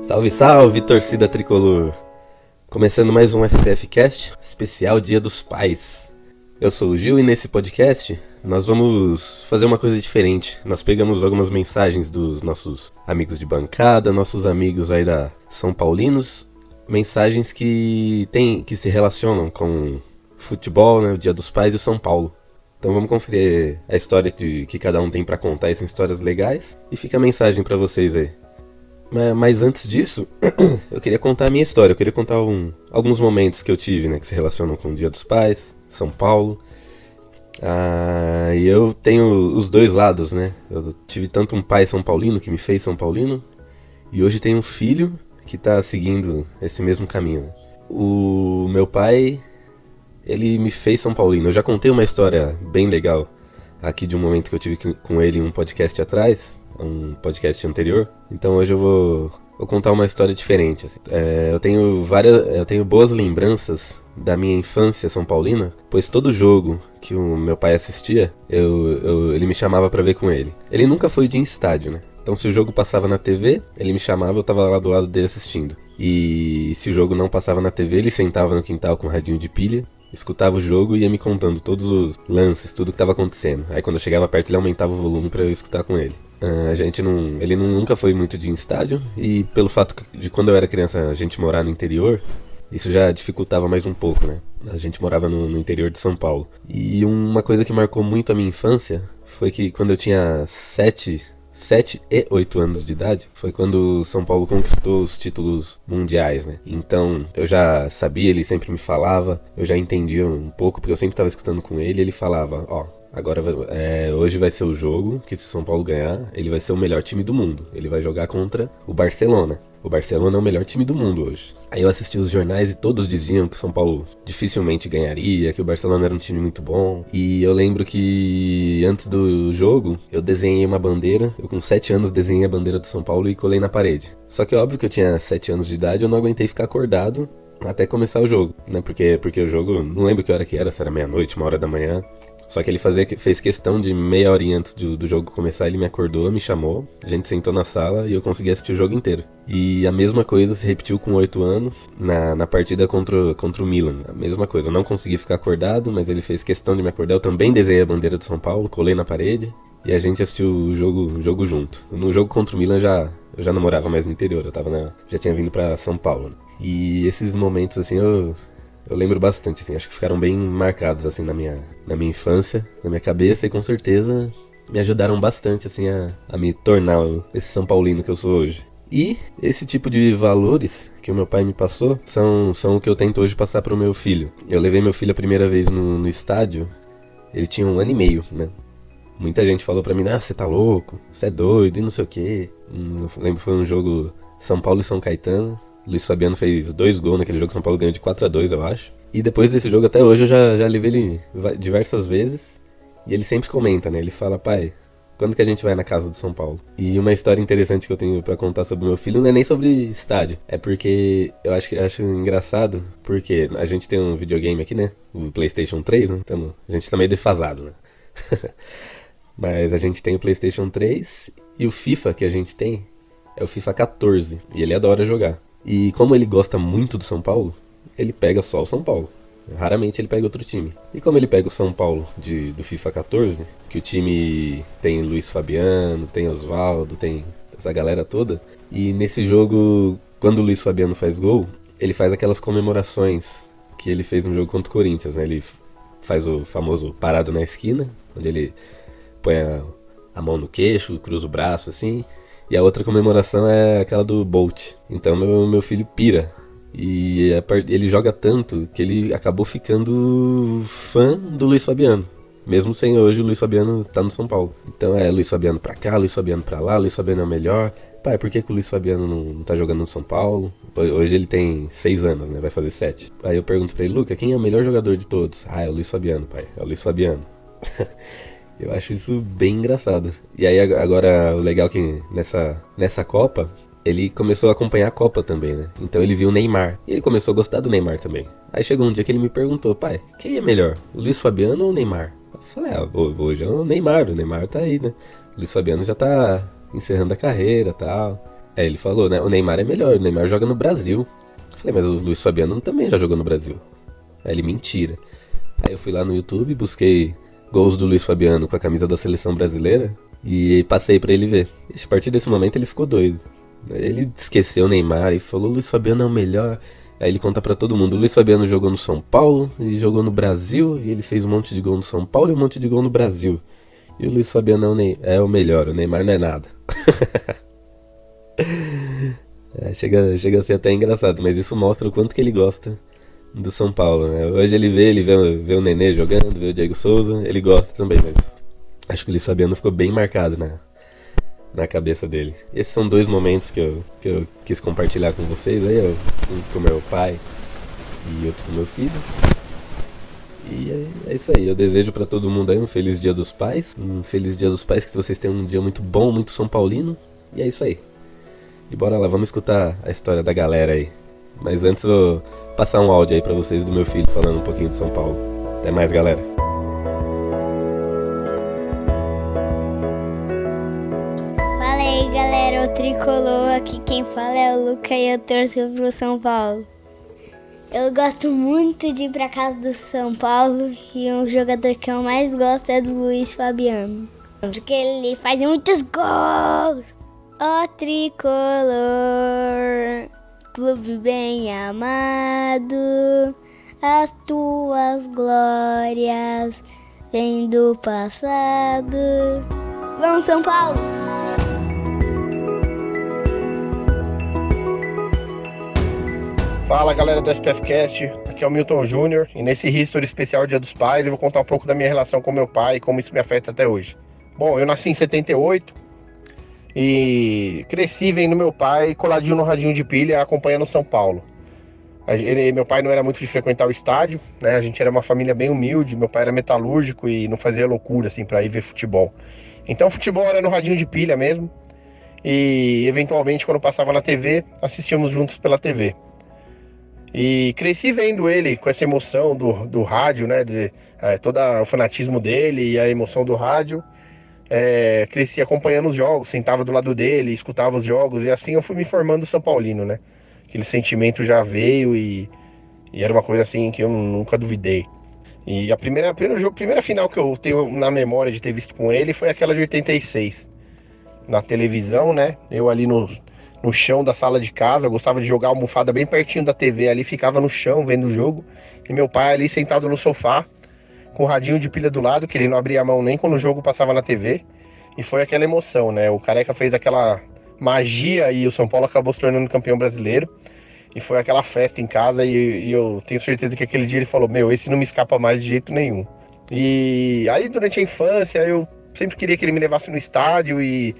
Salve, salve, torcida tricolor! Começando mais um SPF Cast, especial Dia dos Pais. Eu sou o Gil e nesse podcast nós vamos fazer uma coisa diferente. Nós pegamos algumas mensagens dos nossos amigos de bancada, nossos amigos aí da São Paulinos, mensagens que se relacionam com futebol, né, o Dia dos Pais e o São Paulo. Então vamos conferir a história que cada um tem pra contar, são histórias legais, e fica a mensagem pra vocês aí. Mas antes disso, eu queria contar a minha história, eu queria contar alguns momentos que eu tive, né, que se relacionam com o Dia dos Pais, São Paulo. E eu tenho os dois lados, né, eu tive tanto um pai São Paulino que me fez São Paulino, e hoje tenho um filho que tá seguindo esse mesmo caminho, né. O meu pai, ele me fez São Paulino. Eu já contei uma história bem legal aqui de um momento que eu tive com ele em um podcast atrás, um podcast anterior. Então hoje eu vou contar uma história diferente, assim. Eu tenho boas lembranças da minha infância são paulina, pois todo jogo que o meu pai assistia, ele me chamava pra ver com ele. Ele nunca foi de ir em estádio, né? Então se o jogo passava na TV, ele me chamava, eu tava lá do lado dele assistindo. E se o jogo não passava na TV, ele sentava no quintal com um radinho de pilha, escutava o jogo e ia me contando todos os lances, tudo que estava acontecendo. Aí quando eu chegava perto ele aumentava o volume para eu escutar com ele. Ele nunca foi muito de ir em estádio, e pelo fato de quando eu era criança a gente morar no interior, isso já dificultava mais um pouco, né? A gente morava no interior de São Paulo. E uma coisa que marcou muito a minha infância foi que quando eu tinha 7 e 8 anos de idade, foi quando o São Paulo conquistou os títulos mundiais, né? Então, eu já sabia, ele sempre me falava, eu já entendia um pouco, porque eu sempre estava escutando com ele, ele falava, agora hoje vai ser o jogo, que se o São Paulo ganhar, ele vai ser o melhor time do mundo. Ele vai jogar contra o Barcelona. O Barcelona é o melhor time do mundo hoje. Aí eu assisti os jornais e todos diziam que o São Paulo dificilmente ganharia, que o Barcelona era um time muito bom. E eu lembro que antes do jogo, eu desenhei uma bandeira. Eu com 7 anos desenhei a bandeira do São Paulo e colei na parede. Só que óbvio que eu tinha 7 anos de idade, eu não aguentei ficar acordado até começar o jogo, né? Porque o jogo, não lembro que hora que era, se era meia-noite, 1h da manhã. Só que ele fez questão de meia horinha antes do jogo começar, ele me acordou, me chamou, a gente sentou na sala e eu consegui assistir o jogo inteiro. E a mesma coisa se repetiu com 8 anos na partida contra o Milan. A mesma coisa, eu não consegui ficar acordado, mas ele fez questão de me acordar. Eu também desenhei a bandeira do São Paulo, colei na parede e a gente assistiu o jogo junto. No jogo contra o Milan eu já não morava mais no interior, já tinha vindo pra São Paulo, né? E esses momentos assim eu lembro bastante, assim, acho que ficaram bem marcados assim na minha infância, na minha cabeça, e com certeza me ajudaram bastante assim a me tornar esse São Paulino que eu sou hoje. E esse tipo de valores que o meu pai me passou são o que eu tento hoje passar pro meu filho. Eu levei meu filho a primeira vez no estádio, ele tinha 1 ano e meio, né? Muita gente falou pra mim, você tá louco, você é doido e não sei o que. Lembro que foi um jogo São Paulo e São Caetano. Luiz Fabiano fez 2 gols naquele jogo, São Paulo ganhou de 4-2, eu acho. E depois desse jogo, até hoje, eu já levei ele diversas vezes. E ele sempre comenta, né? Ele fala, pai, quando que a gente vai na casa do São Paulo? E uma história interessante que eu tenho pra contar sobre o meu filho não é nem sobre estádio. É porque eu acho engraçado, porque a gente tem um videogame aqui, né? O PlayStation 3, né? Então a gente tá meio defasado, né? Mas a gente tem o PlayStation 3 e o FIFA que a gente tem é o FIFA 14. E ele adora jogar. E como ele gosta muito do São Paulo, ele pega só o São Paulo. Raramente ele pega outro time. E como ele pega o São Paulo do FIFA 14, que o time tem Luiz Fabiano, tem Osvaldo, tem essa galera toda. E nesse jogo, quando o Luiz Fabiano faz gol, ele faz aquelas comemorações que ele fez no jogo contra o Corinthians, né? Ele faz o famoso parado na esquina, onde ele põe a mão no queixo, cruza o braço assim. E a outra comemoração é aquela do Bolt. Então meu filho pira. E ele joga tanto que ele acabou ficando fã do Luiz Fabiano. Mesmo sem hoje o Luiz Fabiano tá no São Paulo. Então é Luiz Fabiano pra cá, Luiz Fabiano pra lá, Luiz Fabiano é o melhor. Pai, por que o Luiz Fabiano não tá jogando no São Paulo? Hoje ele tem 6 anos, né? Vai fazer 7. Aí eu pergunto pra ele, Luca, quem é o melhor jogador de todos? É o Luiz Fabiano, pai. É o Luiz Fabiano. Eu acho isso bem engraçado. E aí agora o legal é que nessa Copa, ele começou a acompanhar a Copa também, né? Então ele viu o Neymar. E ele começou a gostar do Neymar também. Aí chegou um dia que ele me perguntou, pai, quem é melhor? O Luiz Fabiano ou o Neymar? Eu falei, hoje é o Neymar tá aí, né? O Luiz Fabiano já tá encerrando a carreira e tal. Aí ele falou, né, o Neymar é melhor, o Neymar joga no Brasil. Eu falei, mas o Luiz Fabiano também já jogou no Brasil. Aí ele, mentira. Aí eu fui lá no YouTube, busquei gols do Luiz Fabiano com a camisa da seleção brasileira e passei pra ele ver. E a partir desse momento ele ficou doido. Ele esqueceu o Neymar e falou, Luiz Fabiano é o melhor. Aí ele conta pra todo mundo, o Luiz Fabiano jogou no São Paulo, ele jogou no Brasil, e ele fez um monte de gol no São Paulo e um monte de gol no Brasil. E o Luiz Fabiano é o melhor, o Neymar não é nada. Chega a ser até engraçado, mas isso mostra o quanto que ele gosta do São Paulo, né? Hoje vê o Nenê jogando, vê o Diego Souza, ele gosta também, mas acho que o Luiz Fabiano ficou bem marcado na cabeça dele. Esses são dois momentos que eu quis compartilhar com vocês, aí, uns com meu pai e outros com meu filho. E é isso aí, eu desejo pra todo mundo aí um feliz Dia dos Pais, que vocês tenham um dia muito bom, muito São Paulino, e é isso aí. E bora lá, vamos escutar a história da galera aí. Mas antes eu vou passar um áudio aí pra vocês do meu filho falando um pouquinho de São Paulo. Até mais, galera. Fala aí, galera, o Tricolor, aqui quem fala é o Luca e eu torço pro São Paulo. Eu gosto muito de ir pra casa do São Paulo e o jogador que eu mais gosto é do Luiz Fabiano, porque ele faz muitos gols. Ó Tricolor, clube bem amado, as tuas glórias vêm do passado. Vamos, São Paulo! Fala, galera do SPFcast, aqui é o Milton Júnior e nesse History especial Dia dos Pais eu vou contar um pouco da minha relação com meu pai e como isso me afeta até hoje. Bom, eu nasci em 78 e cresci vendo meu pai coladinho no radinho de pilha acompanhando o São Paulo. Meu pai não era muito de frequentar o estádio, né? A gente era uma família bem humilde, meu pai era metalúrgico e não fazia loucura assim pra ir ver futebol. Então futebol era no radinho de pilha mesmo e eventualmente quando passava na TV assistíamos juntos pela TV. E cresci vendo ele com essa emoção do rádio, né? Todo o fanatismo dele e a emoção do rádio. Cresci acompanhando os jogos, sentava do lado dele, escutava os jogos. E assim eu fui me formando São Paulino, né? Aquele sentimento já veio e era uma coisa assim que eu nunca duvidei. E a primeira final que eu tenho na memória de ter visto com ele foi aquela de 86. Na televisão, né? Eu ali no chão da sala de casa, eu gostava de jogar a almofada bem pertinho da TV ali, ficava no chão vendo o jogo, e meu pai ali sentado no sofá, com o radinho de pilha do lado, que ele não abria a mão nem quando o jogo passava na TV, e foi aquela emoção, né, o Careca fez aquela magia e o São Paulo acabou se tornando campeão brasileiro, e foi aquela festa em casa, e eu tenho certeza que aquele dia ele falou, esse não me escapa mais de jeito nenhum. E aí durante a infância eu sempre queria que ele me levasse no estádio e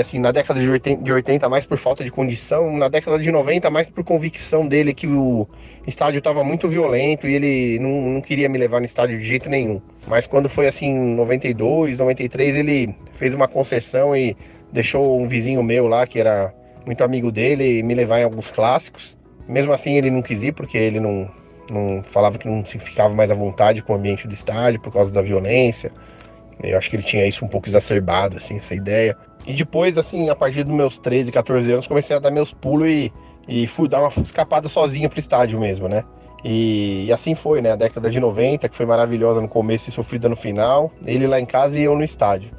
assim, na década de 80 mais por falta de condição, na década de 90 mais por convicção dele que o estádio estava muito violento e ele não queria me levar no estádio de jeito nenhum. Mas quando foi assim, 92, 93, ele fez uma concessão e deixou um vizinho meu lá, que era muito amigo dele, me levar em alguns clássicos. Mesmo assim ele não quis ir, porque ele não falava que não se ficava mais à vontade com o ambiente do estádio por causa da violência. Eu acho que ele tinha isso um pouco exacerbado, assim, essa ideia. E depois, assim, a partir dos meus 13, 14 anos, comecei a dar meus pulos e fui dar uma escapada sozinho pro estádio mesmo, né? E assim foi, né? A década de 90, que foi maravilhosa no começo e sofrida no final. Ele lá em casa e eu no estádio.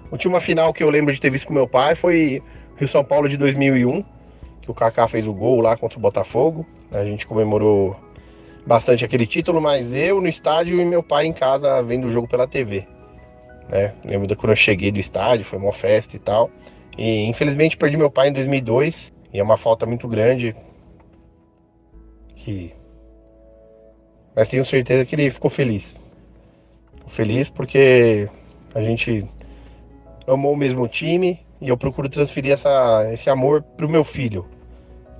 A última final que eu lembro de ter visto com meu pai foi Rio-São Paulo de 2001, que o Kaká fez o gol lá contra o Botafogo. A gente comemorou bastante aquele título, mas eu no estádio e meu pai em casa vendo o jogo pela TV. Lembro de quando eu cheguei do estádio, foi uma festa e tal. E infelizmente perdi meu pai em 2002. E é uma falta muito grande. Mas tenho certeza que ele ficou feliz. Ficou feliz porque a gente amou o mesmo time. E eu procuro transferir esse amor pro meu filho,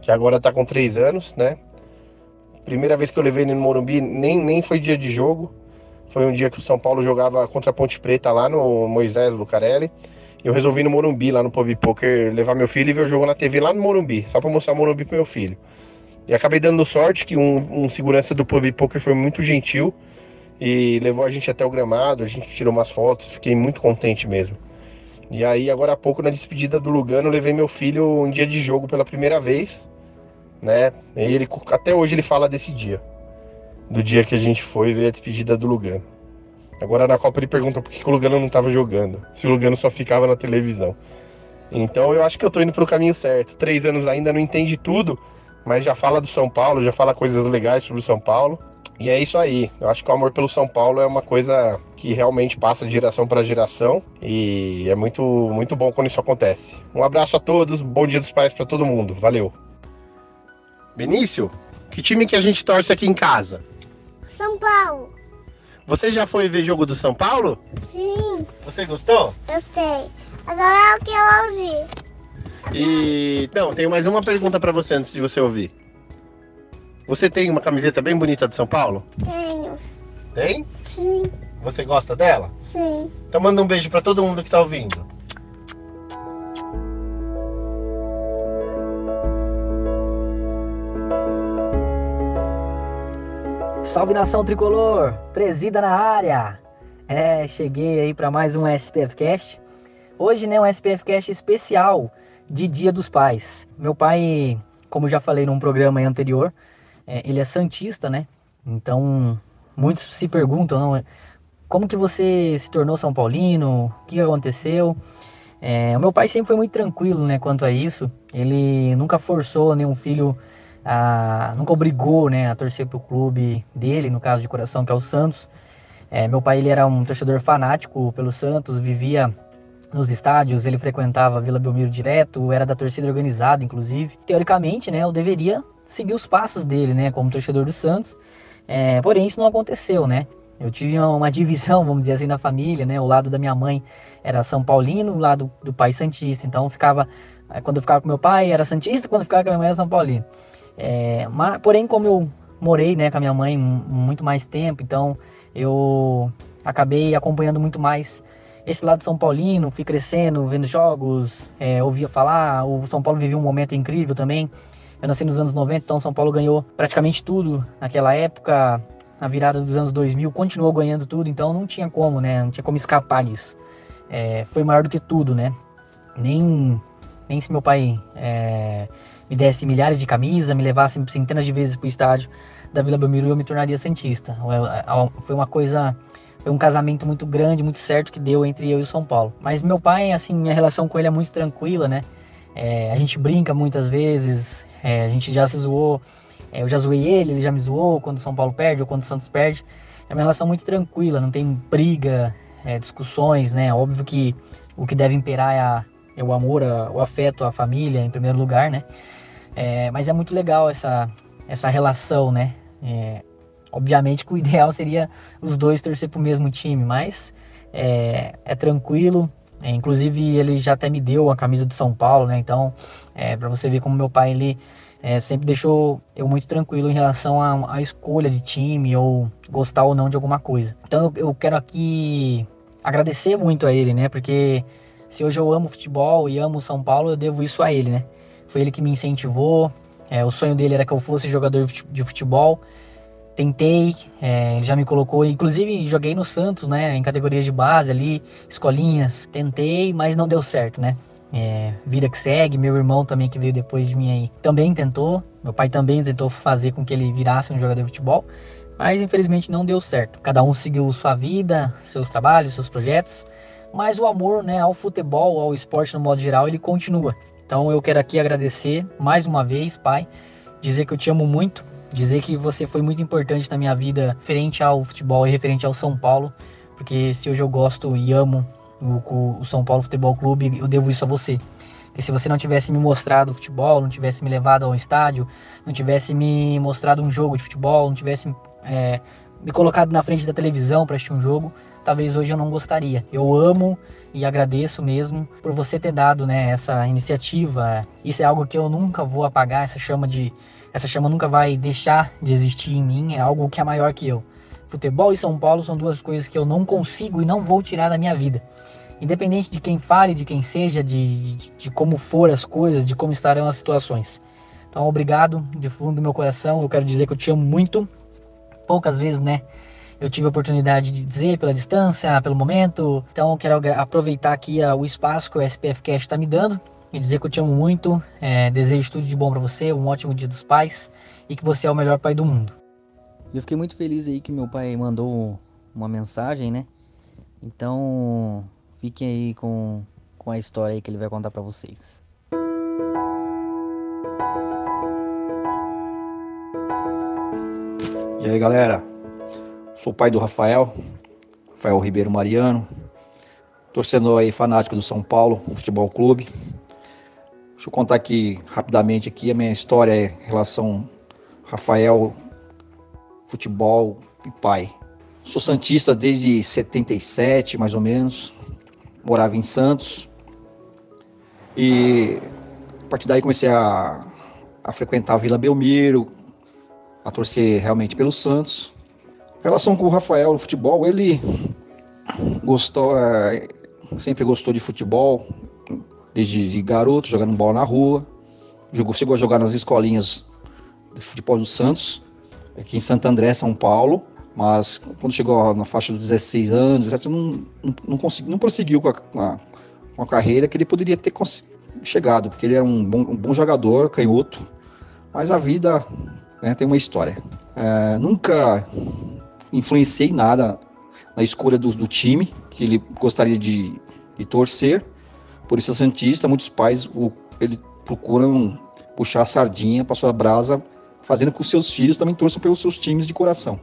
que agora tá com 3 anos, né? Primeira vez que eu levei ele no Morumbi, nem foi dia de jogo. Foi um dia que o São Paulo jogava contra a Ponte Preta lá no Moisés Lucarelli. E eu resolvi no Morumbi, lá no Pub Poker, levar meu filho e ver o jogo na TV lá no Morumbi, só pra mostrar o Morumbi pro meu filho. E acabei dando sorte que um segurança do Pub Poker foi muito gentil e levou a gente até o gramado, a gente tirou umas fotos, fiquei muito contente mesmo. E aí, agora há pouco, na despedida do Lugano, eu levei meu filho um dia de jogo pela primeira vez, né? Até hoje ele fala desse dia, do dia que a gente foi ver a despedida do Lugano. Agora na Copa ele pergunta por que o Lugano não estava jogando, se o Lugano só ficava na televisão. Então eu acho que eu tô indo pro caminho certo. 3 anos ainda não entende tudo, mas já fala do São Paulo, já fala coisas legais sobre o São Paulo. E é isso aí. Eu acho que o amor pelo São Paulo é uma coisa que realmente passa de geração para geração. E é muito, muito bom quando isso acontece. Um abraço a todos, bom Dia dos Pais para todo mundo. Valeu. Benício, que time que a gente torce aqui em casa? São Paulo. Você já foi ver jogo do São Paulo? Sim, Você gostou? eu sei. Agora é o que eu ouvi. E então, tenho mais uma pergunta para você antes de você ouvir. Você tem uma camiseta bem bonita do São Paulo? Tenho. Tem? Sim, Você gosta dela? sim. Então manda um beijo para todo mundo que tá ouvindo. Salve nação tricolor, presida na área. Cheguei aí para mais um SPF Cast. Hoje, né, um SPF Cast especial de Dia dos Pais. Meu pai, como eu já falei num programa aí anterior, ele é santista, né? Então, muitos se perguntam, não, como que você se tornou São Paulino? O que aconteceu? O meu pai sempre foi muito tranquilo, né, quanto a isso. Ele nunca forçou nenhum filho, nunca obrigou, né, a torcer pro clube dele, no caso de coração, que é o Santos. Meu pai, ele era um torcedor fanático pelo Santos, vivia nos estádios, ele frequentava a Vila Belmiro direto, era da torcida organizada, inclusive. Teoricamente, né, eu deveria seguir os passos dele, né, como torcedor do Santos. Porém, isso não aconteceu, né? Eu tive uma divisão, vamos dizer assim, na família, né? O lado da minha mãe era São Paulino, o lado do pai santista. Então, quando eu ficava com meu pai, era santista, quando eu ficava com a minha mãe, era São Paulino. Porém, como eu morei, né, com a minha mãe muito mais tempo, então eu acabei acompanhando muito mais esse lado São Paulino, fui crescendo, vendo jogos, ouvia falar. O São Paulo vivia um momento incrível também. Eu nasci nos anos 90, então São Paulo ganhou praticamente tudo naquela época. Na virada dos anos 2000, continuou ganhando tudo, então não tinha como, né? Não tinha como escapar disso. Foi maior do que tudo, né? Nem se meu pai me desse milhares de camisas, me levasse centenas de vezes para o estádio da Vila Belmiro, eu me tornaria santista. Foi um casamento muito grande, muito certo que deu entre eu e o São Paulo. Mas meu pai, assim, minha relação com ele é muito tranquila, né? A gente brinca muitas vezes, a gente já se zoou. Eu já zoei ele já me zoou quando o São Paulo perde ou quando o Santos perde. É uma relação muito tranquila, não tem briga, discussões, né? Óbvio que o que deve imperar é o amor, o afeto, a família em primeiro lugar, né? Mas é muito legal essa relação, né? Obviamente que o ideal seria os dois torcer pro mesmo time, mas é tranquilo. Inclusive ele já até me deu a camisa do São Paulo, né? Então, para você ver como meu pai, ele sempre deixou eu muito tranquilo em relação à escolha de time ou gostar ou não de alguma coisa. Então eu quero aqui agradecer muito a ele, né? Porque se hoje eu amo futebol e amo São Paulo, eu devo isso a ele, né? Foi ele que me incentivou. O sonho dele era que eu fosse jogador de futebol. Tentei, ele já me colocou, inclusive joguei no Santos, né? Em categorias de base ali, escolinhas. Tentei, mas não deu certo, né? Vida que segue. Meu irmão também, que veio depois de mim aí, também tentou. Meu pai também tentou fazer com que ele virasse um jogador de futebol, mas infelizmente não deu certo. Cada um seguiu sua vida, seus trabalhos, seus projetos, mas o amor, né, ao futebol, ao esporte no modo geral, ele continua. Então eu quero aqui agradecer mais uma vez, pai, dizer que eu te amo muito, dizer que você foi muito importante na minha vida referente ao futebol e referente ao São Paulo, porque se hoje eu gosto e amo o São Paulo Futebol Clube, eu devo isso a você. Porque se você não tivesse me mostrado o futebol, não tivesse me levado ao estádio, não tivesse me mostrado um jogo de futebol, não tivesse me colocado na frente da televisão para assistir um jogo, talvez hoje eu não gostaria. Eu amo e agradeço mesmo por você ter dado, né, essa iniciativa. Isso é algo que eu nunca vou apagar, essa chama nunca vai deixar de existir em mim, é algo que é maior que eu. Futebol e São Paulo são duas coisas que eu não consigo e não vou tirar da minha vida. Independente de quem fale, de quem seja, de como for as coisas, de como estarão as situações. Então, obrigado de fundo do meu coração. Eu quero dizer que eu te amo muito. Poucas vezes, né, eu tive a oportunidade de dizer pela distância, pelo momento. Então eu quero aproveitar aqui o espaço que o SPF Cast está me dando e dizer que eu te amo muito, desejo tudo de bom para você, um ótimo Dia dos Pais e que você é o melhor pai do mundo. Eu fiquei muito feliz aí que meu pai mandou uma mensagem, né? Então fiquem aí com a história aí que ele vai contar para vocês. E aí galera, sou o pai do Rafael Ribeiro Mariano, torcedor aí fanático do São Paulo Futebol Clube. Deixa eu contar aqui rapidamente aqui a minha história em relação Rafael, futebol e pai. Sou santista desde 77 mais ou menos, morava em Santos e a partir daí comecei a frequentar a Vila Belmiro, a torcer realmente pelo Santos. Em relação com o Rafael no futebol, ele sempre gostou de futebol, desde garoto, jogando bola na rua. Chegou a jogar nas escolinhas de futebol do Santos, aqui em Santo André, São Paulo. Mas quando chegou na faixa dos 16 anos, não prosseguiu com a carreira que ele poderia ter chegado, porque ele era um bom jogador, canhoto. Mas a vida, né, tem uma história. Nunca influenciei nada na escolha do time que ele gostaria de torcer. Por isso, santista, muitos pais eles procuram puxar a sardinha para sua brasa, fazendo com que os seus filhos também torçam pelos seus times de coração.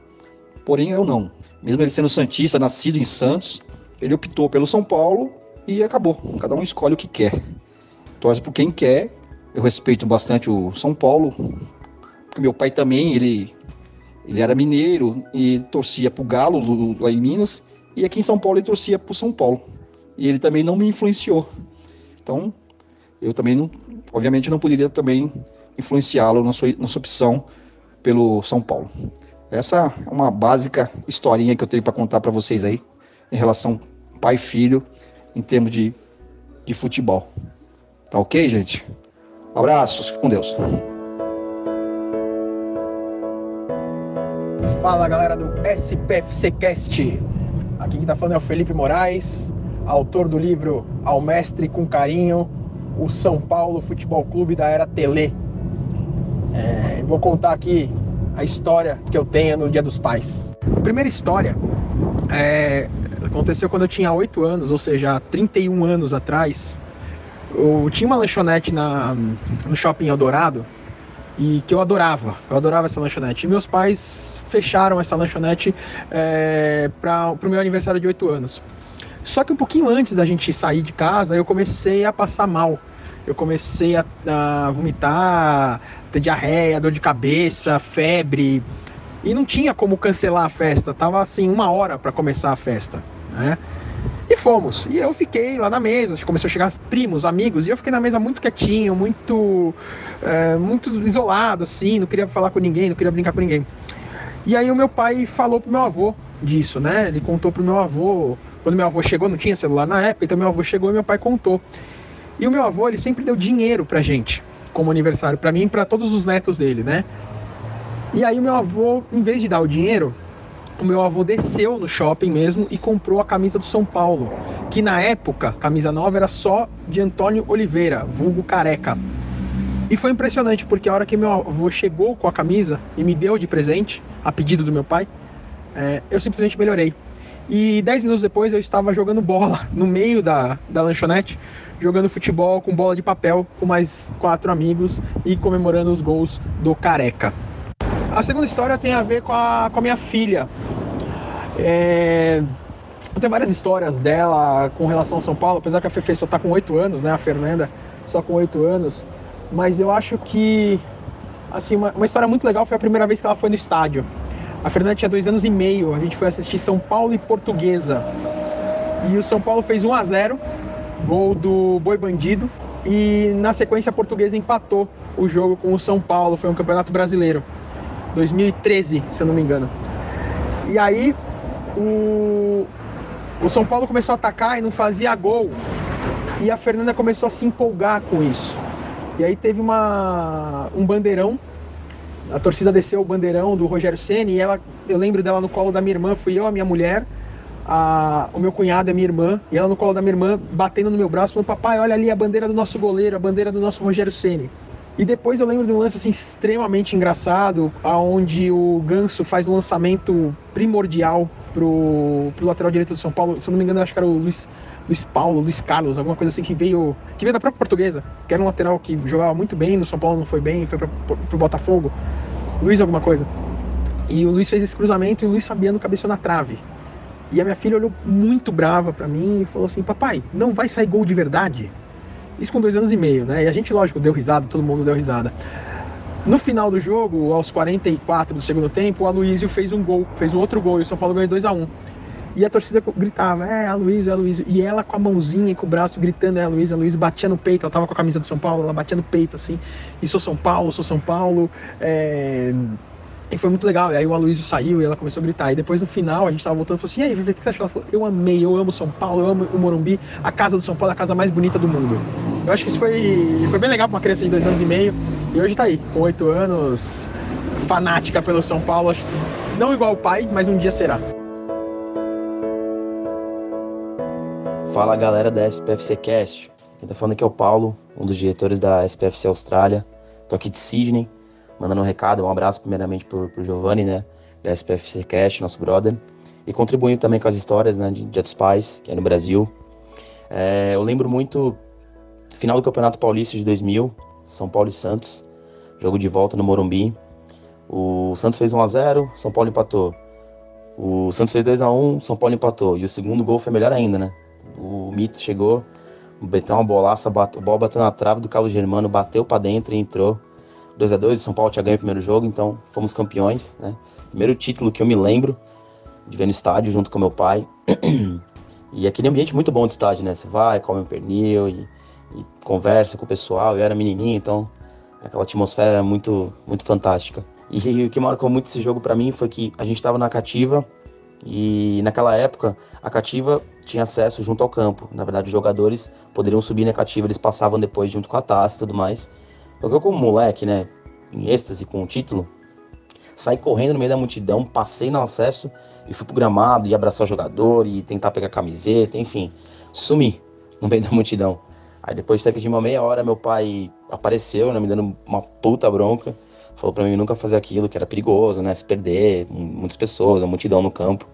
Porém, eu não. Mesmo ele sendo santista, nascido em Santos, ele optou pelo São Paulo e acabou. Cada um escolhe o que quer. Torce por quem quer. Eu respeito bastante o São Paulo, porque meu pai também, ele era mineiro e torcia pro Galo lá em Minas, e aqui em São Paulo ele torcia pro São Paulo. E ele também não me influenciou. Então, eu também, obviamente, não poderia também influenciá-lo na sua opção pelo São Paulo. Essa é uma básica historinha que eu tenho para contar para vocês aí, em relação pai e filho, em termos de futebol. Tá ok, gente? Abraços, com Deus. Fala galera do SPFC Cast. Aqui quem tá falando é o Felipe Moraes, autor do livro Ao Mestre com Carinho, o São Paulo Futebol Clube da Era Telê. Vou contar aqui a história que eu tenho no Dia dos Pais. A primeira história aconteceu quando eu tinha 8 anos, ou seja, 31 anos atrás. Eu tinha uma lanchonete no Shopping Eldorado e que eu adorava essa lanchonete. E meus pais fecharam essa lanchonete para o meu aniversário de 8 anos. Só que um pouquinho antes da gente sair de casa, eu comecei a passar mal. Eu comecei a vomitar, ter diarreia, dor de cabeça, febre. E não tinha como cancelar a festa. Tava assim, 1 hora para começar a festa, né? E fomos. E eu fiquei lá na mesa. Começou a chegar primos, amigos. E eu fiquei na mesa muito quietinho, muito isolado, assim. Não queria falar com ninguém, não queria brincar com ninguém. E aí o meu pai falou pro meu avô disso, né? Ele contou pro meu avô. Quando meu avô chegou, não tinha celular na época. Então meu avô chegou e meu pai contou. E o meu avô, ele sempre deu dinheiro pra gente, como aniversário, pra mim e pra todos os netos dele, né? E aí o meu avô, em vez de dar o dinheiro, o meu avô desceu no shopping mesmo e comprou a camisa do São Paulo, que na época, camisa nova, era só de Antônio Oliveira, vulgo Careca. E foi impressionante, porque a hora que meu avô chegou com a camisa e me deu de presente, a pedido do meu pai, eu simplesmente melhorei. E 10 minutos depois eu estava jogando bola no meio da lanchonete, jogando futebol com bola de papel com mais 4 amigos e comemorando os gols do Careca. A segunda história tem a ver com a minha filha. Eu tenho várias histórias dela com relação ao São Paulo, apesar que a Fefe só está com 8 anos, né? A Fernanda só com 8 anos. Mas eu acho que assim, uma história muito legal foi a primeira vez que ela foi no estádio. A Fernanda tinha 2 anos e meio, a gente foi assistir São Paulo e Portuguesa. E o São Paulo fez 1-0, gol do Boi Bandido. E na sequência a Portuguesa empatou o jogo com o São Paulo, foi um campeonato brasileiro. 2013, se eu não me engano. E aí o São Paulo começou a atacar e não fazia gol. E a Fernanda começou a se empolgar com isso. E aí teve um bandeirão A torcida desceu o bandeirão do Rogério Ceni e eu lembro dela no colo da minha irmã, fui eu, a minha mulher, o meu cunhado e a minha irmã, e ela no colo da minha irmã, batendo no meu braço, falando: papai, olha ali a bandeira do nosso goleiro, a bandeira do nosso Rogério Ceni. E depois eu lembro de um lance assim, extremamente engraçado, onde o Ganso faz um lançamento primordial pro lateral direito do São Paulo. Se eu não me engano, eu acho que era o Luiz Carlos, alguma coisa assim, que veio da própria Portuguesa, que era um lateral que jogava muito bem, no São Paulo não foi bem, foi pro Botafogo, Luiz alguma coisa. E o Luiz fez esse cruzamento e o Luiz Fabiano cabeceou na trave. E a minha filha olhou muito brava pra mim e falou assim: papai, não vai sair gol de verdade? Isso com 2 anos e meio, né? E a gente, lógico, deu risada, todo mundo deu risada. No final do jogo, aos 44 do segundo tempo, o Aloysio fez um outro gol, e o São Paulo ganhou 2-1. E a torcida gritava: Aloysio, Aloysio. E ela com a mãozinha e com o braço gritando: Aloysio, Aloysio, batia no peito. Ela tava com a camisa do São Paulo, ela batia no peito assim: e sou São Paulo, sou São Paulo. E foi muito legal. E aí o Aloysio saiu e ela começou a gritar. E depois no final a gente tava voltando e falou assim: e aí, Vivi, o que você achou? Ela falou: eu amei, eu amo São Paulo, eu amo o Morumbi, a casa do São Paulo é a casa mais bonita do mundo. Eu acho que isso foi bem legal pra uma criança de 2 anos e meio. E hoje tá aí, com 8 anos, fanática pelo São Paulo. Não igual o pai, mas um dia será. Fala, galera da SPFC Cast. Quem tá falando aqui é o Paulo, um dos diretores da SPFC Austrália. Tô aqui de Sydney, mandando um recado, um abraço primeiramente pro Giovanni, né, da SPFC Cast, nosso brother, e contribuindo também com as histórias, né, de Dia dos Pais, que é no Brasil. Eu lembro muito, final do Campeonato Paulista de 2000, São Paulo e Santos, jogo de volta no Morumbi. O Santos fez 1-0, São Paulo empatou. O Santos fez 2-1, São Paulo empatou. E o segundo gol foi melhor ainda, né? O Mito chegou, meteu uma bolaça, a bola bateu na trave do Carlos Germano, bateu pra dentro e entrou. 2-2, o São Paulo tinha ganho o primeiro jogo, então fomos campeões, né? Primeiro título que eu me lembro de ver no estádio junto com meu pai. E aquele ambiente muito bom de estádio, né? Você vai, come um pernil e conversa com o pessoal. Eu era menininho, então aquela atmosfera era muito, muito fantástica. E o que marcou muito esse jogo pra mim foi que a gente tava na Cativa e naquela época a Cativa tinha acesso junto ao campo. Na verdade, os jogadores poderiam subir na Cativa, eles passavam depois junto com a taça e tudo mais. Eu como moleque, né, em êxtase com o título, saí correndo no meio da multidão, passei no acesso e fui pro gramado e abraçar o jogador e tentar pegar camiseta, enfim, sumi no meio da multidão. Aí depois, cerca de uma meia hora, meu pai apareceu, né, me dando uma puta bronca, falou pra mim nunca fazer aquilo, que era perigoso, né, se perder, muitas pessoas, a multidão no campo.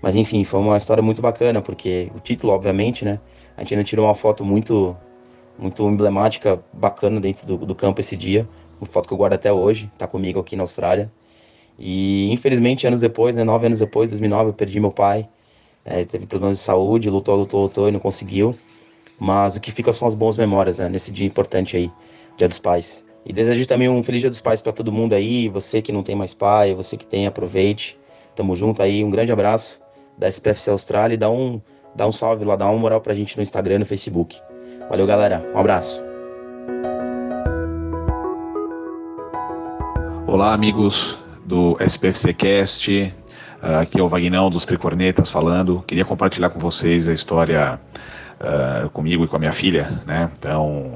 Mas enfim, foi uma história muito bacana, porque o título, obviamente, né, a gente ainda tirou uma foto muito emblemática, bacana dentro do campo esse dia, uma foto que eu guardo até hoje, tá comigo aqui na Austrália. E infelizmente, anos depois, né, 9 anos depois, 2009, eu perdi meu pai, ele teve problemas de saúde, lutou e não conseguiu, mas o que fica são as boas memórias, né, nesse dia importante aí, Dia dos Pais. E desejo também um feliz Dia dos Pais para todo mundo aí, você que não tem mais pai, você que tem, aproveite, tamo junto aí, um grande abraço da SPFC Austrália e dá um salve lá, dá uma moral pra gente no Instagram e no Facebook. Valeu, galera. Um abraço. Olá, amigos do SPFC Cast. Aqui é o Vagnão dos Tricornetas falando. Queria compartilhar com vocês a história comigo e com a minha filha, né? Então,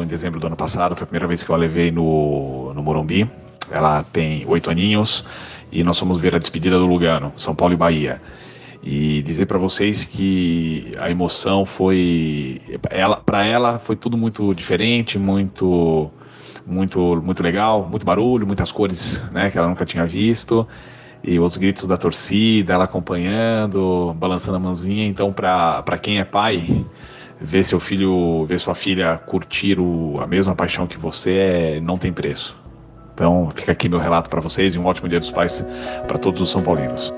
em dezembro do ano passado, foi a primeira vez que eu a levei no Morumbi. Ela tem 8 aninhos e nós fomos ver a despedida do Lugano, São Paulo e Bahia. E dizer para vocês que a emoção para ela foi tudo muito diferente, muito legal, muito barulho, muitas cores, né, que ela nunca tinha visto, e os gritos da torcida, ela acompanhando, balançando a mãozinha. Então, para quem é pai, ver sua filha curtir a mesma paixão que você não tem preço. Então, fica aqui meu relato para vocês e um ótimo Dia dos Pais para todos os São Paulinos.